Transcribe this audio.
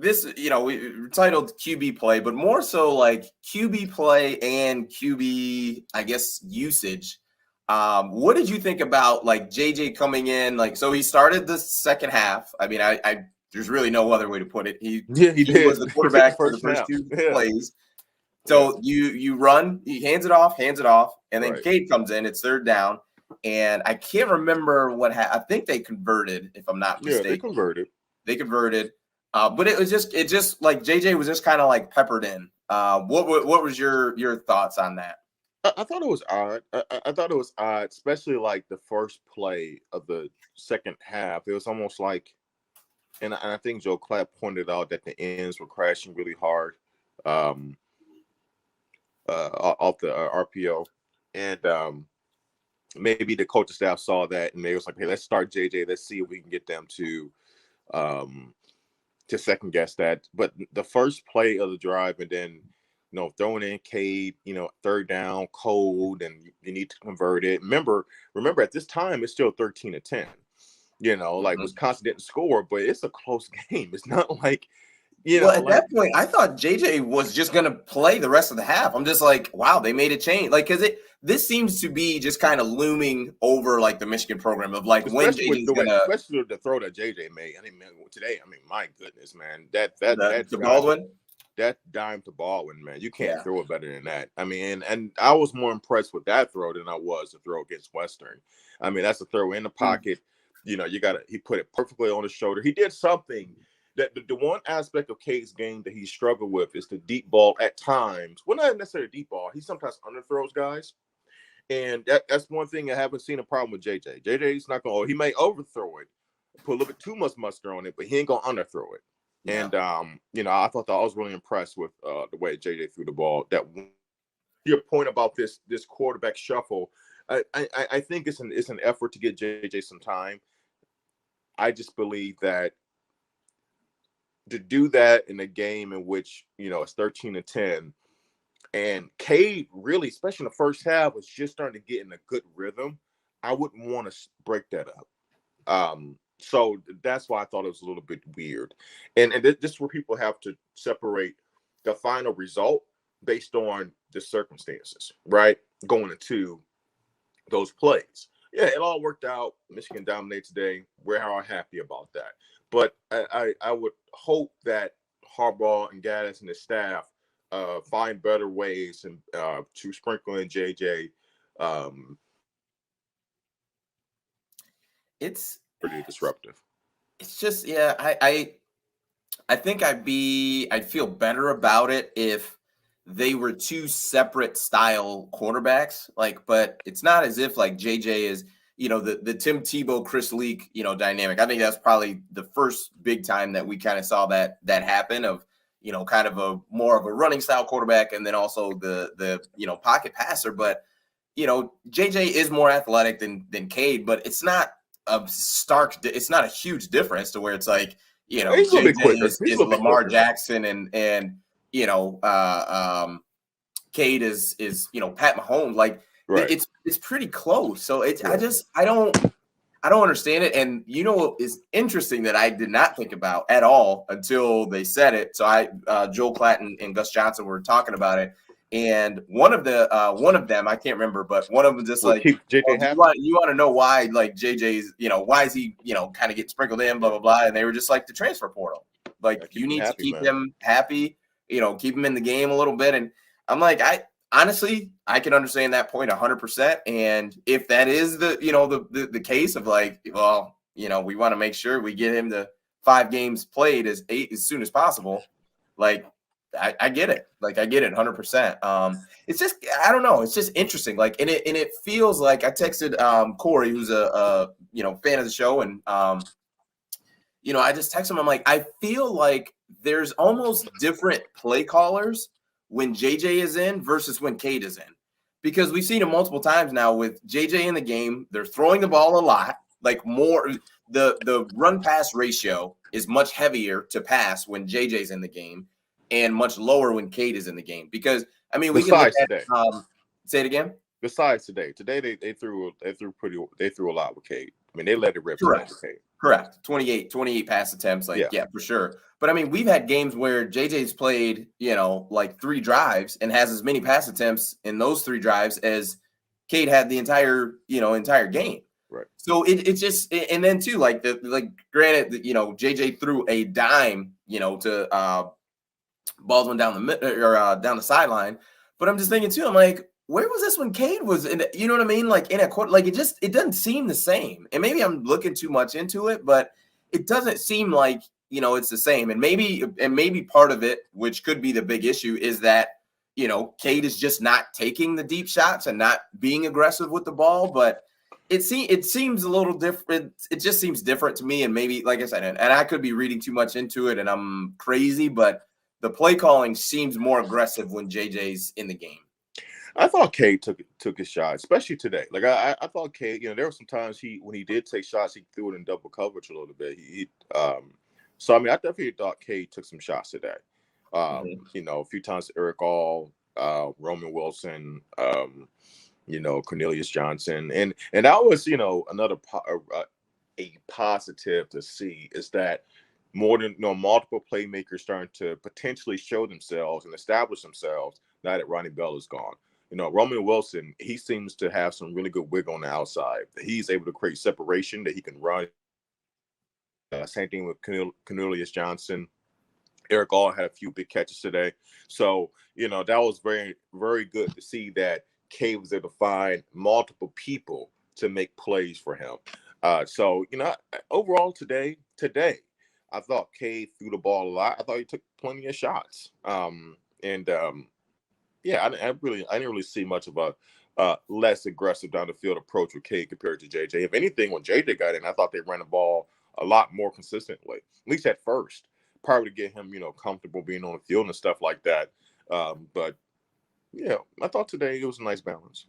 this, we're titled QB play, but more so like QB play and QB, I guess, usage. What did you think about like JJ coming in? Like, so he started the second half. I mean, I there's really no other way to put it. He did. was the quarterback for the first two plays. So you run, he hands it off, and then Cade comes in. It's third down, and I can't remember what I think they converted, if I'm not mistaken. Yeah, they converted. But it just like JJ was just kind of like peppered in. What was your thoughts on that? I thought it was odd. I thought it was odd, especially like the first play of the second half. It was almost like, and I think Joe Clapp pointed out that the ends were crashing really hard off the RPO, and maybe the coaching staff saw that and they was like, "Hey, let's start JJ. Let's see if we can get them to second guess that." But the first play of the drive, and then throwing in Cade, third down, cold, and you need to convert it. Remember at this time it's still 13-10. Like Wisconsin didn't score, but it's a close game. It's not like at that point, I thought JJ was just going to play the rest of the half. I'm just like, wow, they made a change. Like, because this seems to be just kind of looming over like the Michigan program of like when JJ's going to, especially the throw that JJ made. I mean, today, my goodness, man, that Baldwin. That dime to Baldwin, man, you can't throw it better than that. I mean, and I was more impressed with that throw than I was the throw against Western. I mean, that's a throw in the pocket. He put it perfectly on his shoulder. He did something that the one aspect of Cade's game that he struggled with is the deep ball at times. Well, not necessarily deep ball. He sometimes underthrows guys. And that's one thing I haven't seen a problem with JJ. JJ's not going to, he may overthrow it, put a little bit too much mustard on it, but he ain't going to underthrow it. Yeah. And, I thought that I was really impressed with the way JJ threw the ball. That your point about this quarterback shuffle, I think it's an effort to get JJ some time. I just believe that to do that in a game in which, it's 13-10, and Cade really, especially in the first half, was just starting to get in a good rhythm, I wouldn't want to break that up. So that's why I thought it was a little bit weird. And this is where people have to separate the final result based on the circumstances, right? Going into those plays. Yeah, it all worked out. Michigan dominated today. We're all happy about that. But I would hope that Harbaugh and Gaddis and the staff find better ways and to sprinkle in JJ. It's pretty disruptive. It's just, I think I'd feel better about it if they were two separate style quarterbacks. Like, but it's not as if like JJ is, the Tim Tebow, Chris Leak, dynamic. I think that's probably the first big time that we kind of saw that happen of, kind of a more of a running style quarterback, and then also the pocket passer. But JJ is more athletic than Cade, but it's not it's not a huge difference to where it's like, JJ is Lamar Jackson and Cade is Pat Mahomes. Like, right. It's pretty close. So it's I don't understand it. And what is interesting that I did not think about at all until they said it. So Joel Clatton and Gus Johnson were talking about it. And one of them, I can't remember, but one of them just like, you want to know why, like JJ's, why is he, kind of get sprinkled in, blah, blah, blah. And they were just like the transfer portal. Like, you need to keep him happy, keep him in the game a little bit. And I'm like, honestly, I can understand that point 100%. And if that is the case of like, well, we want to make sure we get him to 5 games played as soon as possible. Like, I get it. Like, I get it 100%. It's just, I don't know. It's just interesting. Like, and it feels like I texted Corey, who's a fan of the show. And, I just texted him. I'm like, I feel like there's almost different play callers when JJ is in versus when Cade is in, because we've seen it multiple times now with JJ in the game. They're throwing the ball a lot, like more the run pass ratio is much heavier to pass when JJ's in the game and much lower when Cade is in the game. Because I mean, we can look at, say it again. Besides today they threw a lot with Cade. I mean, they let it rip today with Cade. Correct. 28 pass attempts. Like, yeah, for sure. But I mean, we've had games where JJ's played, like 3 drives and has as many pass attempts in those 3 drives as Cade had the entire game. Right. So it just, and then too, granted, JJ threw a dime, to Baldwin down the sideline. But I'm just thinking too, I'm like, where was this when Cade was in? You know what I mean? Like in a quarter, like it doesn't seem the same. And maybe I'm looking too much into it, but it doesn't seem like it's the same. And maybe part of it, which could be the big issue, is that Cade is just not taking the deep shots and not being aggressive with the ball. But it seems a little different. It just seems different to me. And maybe, like I said, and I could be reading too much into it, and I'm crazy, but the play calling seems more aggressive when JJ's in the game. I thought Cade took his shot, especially today. Like I thought Cade, there were some times when he did take shots, he threw it in double coverage a little bit. So I mean, I definitely thought Cade took some shots today. A few times Eric All, Roman Wilson, Cornelius Johnson, and that was another a positive to see is that more than multiple playmakers starting to potentially show themselves and establish themselves now that Ronnie Bell is gone. Roman Wilson, he seems to have some really good wiggle on the outside. He's able to create separation that he can run. Same thing with Cornelius Johnson. Eric All had a few big catches today. So, that was very, very good to see that Cade was able to find multiple people to make plays for him. So, overall today, I thought Cade threw the ball a lot. I thought he took plenty of shots. Yeah, I didn't really see much of a less aggressive down the field approach with Cade compared to JJ. If anything, when JJ got in, I thought they ran the ball a lot more consistently, at least at first, probably to get him, comfortable being on the field and stuff like that. But yeah, I thought today it was a nice balance.